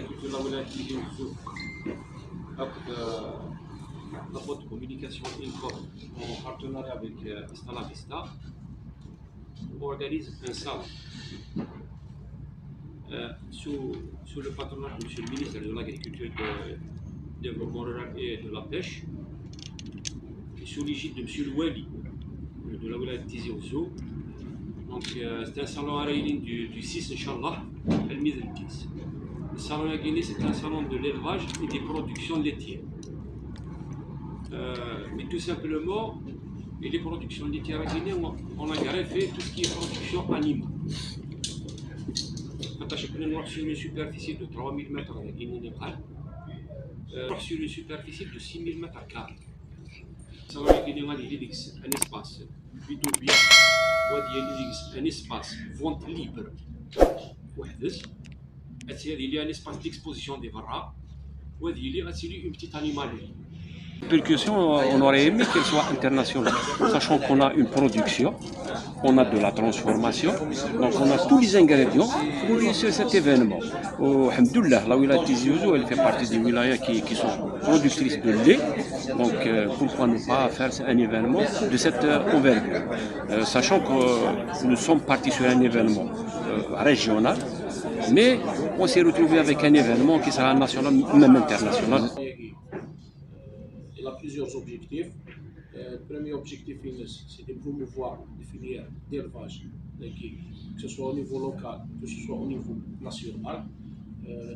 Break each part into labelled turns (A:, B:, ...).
A: l'agriculture de la Wilaya Tizi Ouzou, la boîte de communication Incom, en partenariat avec Astana Vista, organise un salon sous le patronat de M. le ministre de l'Agriculture, du Développement rural et de la Pêche, et sous l'égide de M. le Wali de la Wilaya Tizi Ouzou. Donc, c'est un salon à Raïline du 6, Inch'Allah, El-Mid el-10. Le salon à Guinée, c'est un salon de l'élevage et des productions laitières. Mais tout simplement, et les productions laitières à Guinée, on a fait tout ce qui est production animale. On a sur une superficie de 3000 mètres à Guinée, sur une superficie de 6000 mètres carrés. Le salon à Guinée, il existe un espace plutôt bien. Un espace vente libre. Il y a un espace d'exposition des varas. Il y a une petite animalerie.
B: Percussion, on aurait aimé qu'elle soit internationale, sachant qu'on a une production, on a de la transformation, donc on a tous les ingrédients pour réussir cet événement. Alhamdoulilah, la wilaya Tizi Ouzou, elle fait partie des wilayas qui sont productrices de lait, donc pourquoi ne pas faire un événement de cette envergure, sachant que nous sommes partis sur un événement régional, mais on s'est retrouvé avec un événement qui sera national, même international.
A: Il a plusieurs objectifs. Le premier objectif, c'est de promouvoir les filières d'élevage, que ce soit au niveau local, que ce soit au niveau national.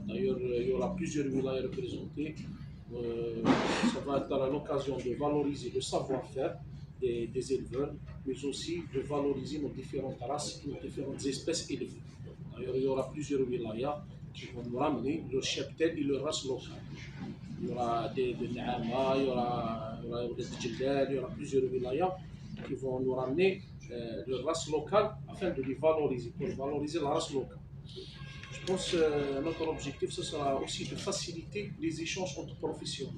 A: D'ailleurs, il y aura plusieurs wilayas représentées. Ça va être l'occasion de valoriser le savoir-faire des éleveurs, mais aussi de valoriser nos différentes races, nos différentes espèces élevées. D'ailleurs, il y aura plusieurs wilayas qui vont nous ramener leur cheptel et leur race locale. Il y aura des Naama, il y aura des Djellal, il y aura plusieurs wilayas qui vont nous ramener leur race locale afin de les valoriser, pour valoriser la race locale. Je pense que notre objectif, ce sera aussi de faciliter les échanges entre professionnels.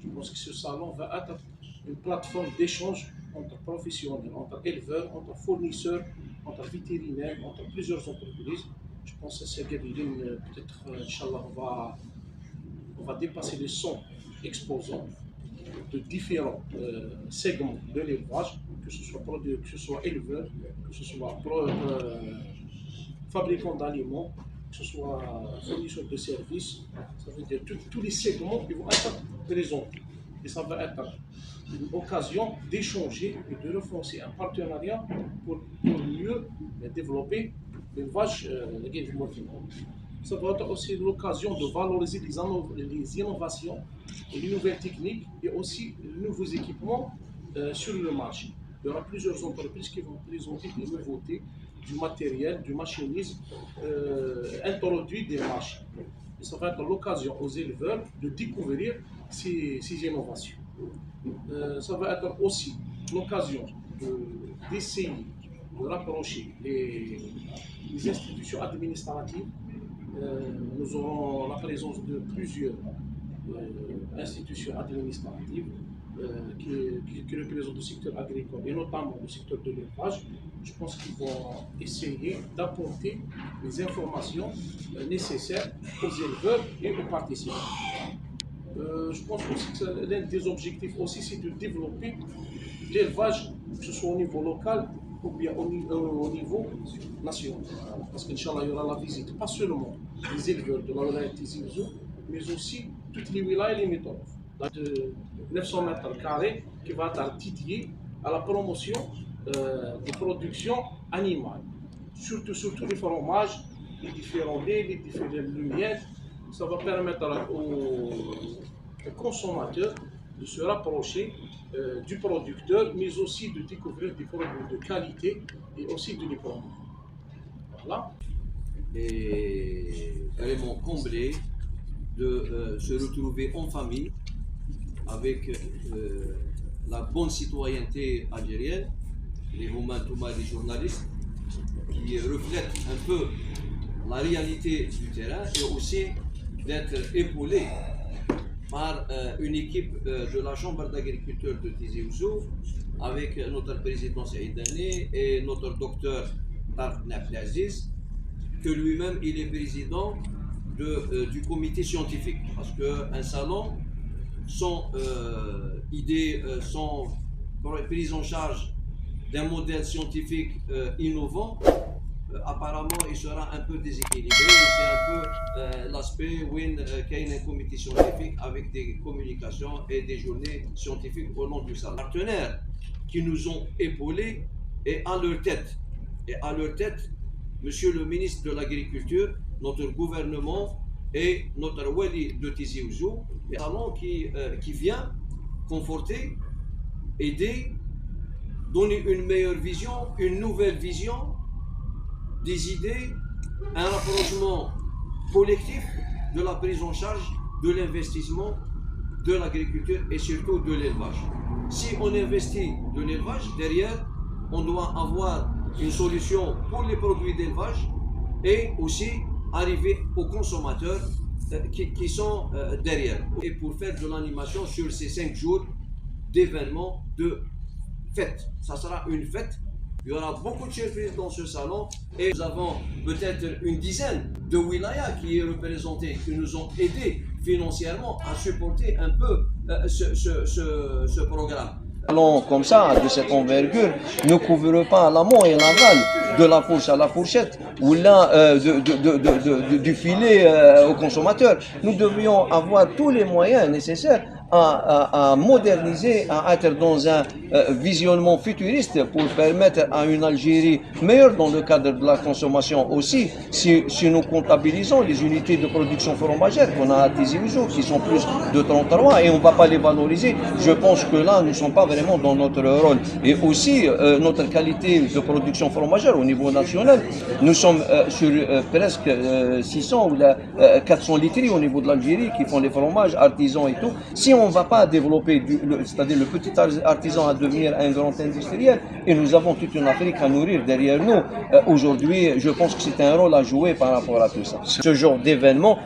A: Je pense que ce salon va être une plateforme d'échange entre professionnels, entre éleveurs, entre fournisseurs, entre vétérinaires, entre plusieurs entreprises. Je pense que c'est peut-être, Inch'Allah, on va dépasser les 100 exposants de différents segments de l'élevage, que ce soit éleveurs, que ce soit fabricants d'aliments, que ce soit fournisseurs de services. Ça veut dire que tous les segments ils vont être présentés. Et ça va être une occasion d'échanger et de renforcer un partenariat pour mieux développer l'élevage Ça va être aussi l'occasion de valoriser les innovations et les nouvelles techniques et aussi les nouveaux équipements sur le marché. Il y aura plusieurs entreprises qui vont présenter des nouveautés, du matériel, du machinisme introduit des machines. Et ça va être l'occasion aux éleveurs de découvrir ces innovations. Ça va être aussi l'occasion d'essayer de rapprocher les institutions administratives. Nous aurons la présence de plusieurs institutions administratives qui représentent le secteur agricole et notamment le secteur de l'élevage. Je pense qu'ils vont essayer d'apporter les informations nécessaires aux éleveurs et aux participants. Je pense aussi que l'un des objectifs aussi, c'est de développer l'élevage, que ce soit au niveau local ou bien au niveau national. Parce qu'Inch'Allah, il y aura la visite, pas seulement des éleveurs de la wilaya Tizi Ouzou, mais aussi toutes les wilayas limitrophes. De 900 mètres carrés qui va être dédié à la promotion des productions animales. Surtout les fromages, les différents laits, les différents lumières. Ça va permettre aux consommateurs de se rapprocher du producteur, mais aussi de découvrir des produits de qualité et aussi de les promouvoir. Voilà.
C: Et vraiment comblé de se retrouver en famille avec la bonne citoyenneté algérienne, les Roumains, les journalistes, qui reflètent un peu la réalité du terrain et aussi d'être épaulés par une équipe de la Chambre d'agriculture de Tizi Ouzou avec notre président Saïd Dani et notre docteur Tarek Abdelaziz, que lui-même il est président du comité scientifique. Parce qu'un salon, sans idée, sans prise en charge d'un modèle scientifique innovant, apparemment il sera un peu déséquilibré. C'est un peu l'aspect où il y a un comité scientifique avec des communications et des journées scientifiques au long du salon. Les partenaires qui nous ont épaulés et à leur tête. Et à leur tête, Monsieur le ministre de l'Agriculture, notre gouvernement et notre Wali de Tizi Ouzou, un salon qui vient conforter, aider, donner une meilleure vision, une nouvelle vision, des idées, un rapprochement collectif de la prise en charge de l'investissement de l'agriculture et surtout de l'élevage. Si on investit de l'élevage, derrière, on doit avoir une solution pour les produits d'élevage et aussi arriver aux consommateurs qui sont derrière. Et pour faire de l'animation sur ces 5 jours d'événements, de fêtes. Ça sera une fête. Il y aura beaucoup de surprises dans ce salon et nous avons peut-être une dizaine de wilayas qui est représentés, qui nous ont aidés financièrement à supporter un peu ce programme.
D: Un salon comme ça, de cette envergure, ne couvre pas l'amont et l'aval de la fourche à la fourchette ou là du filet aux consommateurs. Nous devions avoir tous les moyens nécessaires à moderniser, à être dans un visionnement futuriste pour permettre à une Algérie meilleure dans le cadre de la consommation aussi. Si nous comptabilisons les unités de production fromagère qu'on a à Tizi Ouzou, qui sont plus de 33 et on ne va pas les valoriser, je pense que là nous ne sommes pas vraiment dans notre rôle. Et aussi notre qualité de production fromagère au niveau national, nous sommes sur presque 600 ou 400 literies au niveau de l'Algérie qui font les fromages artisans et tout. Si on ne va pas développer, c'est-à-dire le petit artisan à devenir un grand industriel, et nous avons toute une Afrique à nourrir derrière nous. Aujourd'hui, je pense que c'est un rôle à jouer par rapport à tout ça. Ce genre d'événement,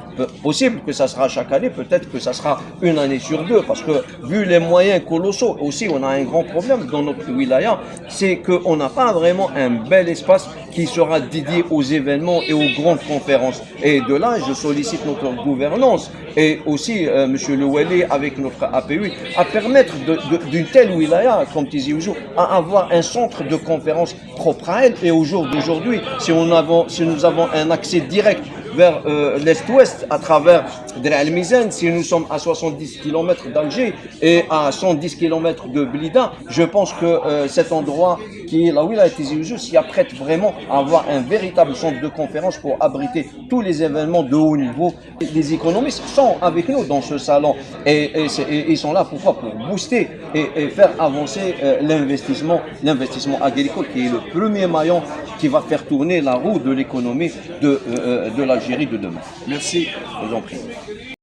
D: possible que ça sera chaque année, peut-être que ça sera une année sur deux, parce que vu les moyens colossaux, aussi on a un grand problème dans notre wilaya, c'est qu'on n'a pas vraiment un bel espace qui sera dédié aux événements et aux grandes conférences. Et de là, je sollicite notre gouvernance et aussi Monsieur le Wali avec notre APU à permettre d'une telle wilaya comme Tizi Ouzou à avoir un centre de conférence propre à elle. Et au jour d'aujourd'hui, si nous avons un accès direct vers l'est-ouest à travers Dra el-Mizan, si nous sommes à 70 km d'Alger et à 110 km de Blida, je pense que cet endroit qui est la wilaya Tizi Ouzou s'y apprête vraiment à avoir un véritable centre de conférence pour abriter tous les événements de haut niveau. Les économistes sont avec nous dans ce salon et ils sont là pourquoi? Pour booster et faire avancer l'investissement agricole qui est le premier maillon qui va faire tourner la roue de l'économie de l'Algérie de demain.
A: Merci.
D: Je vous en prie.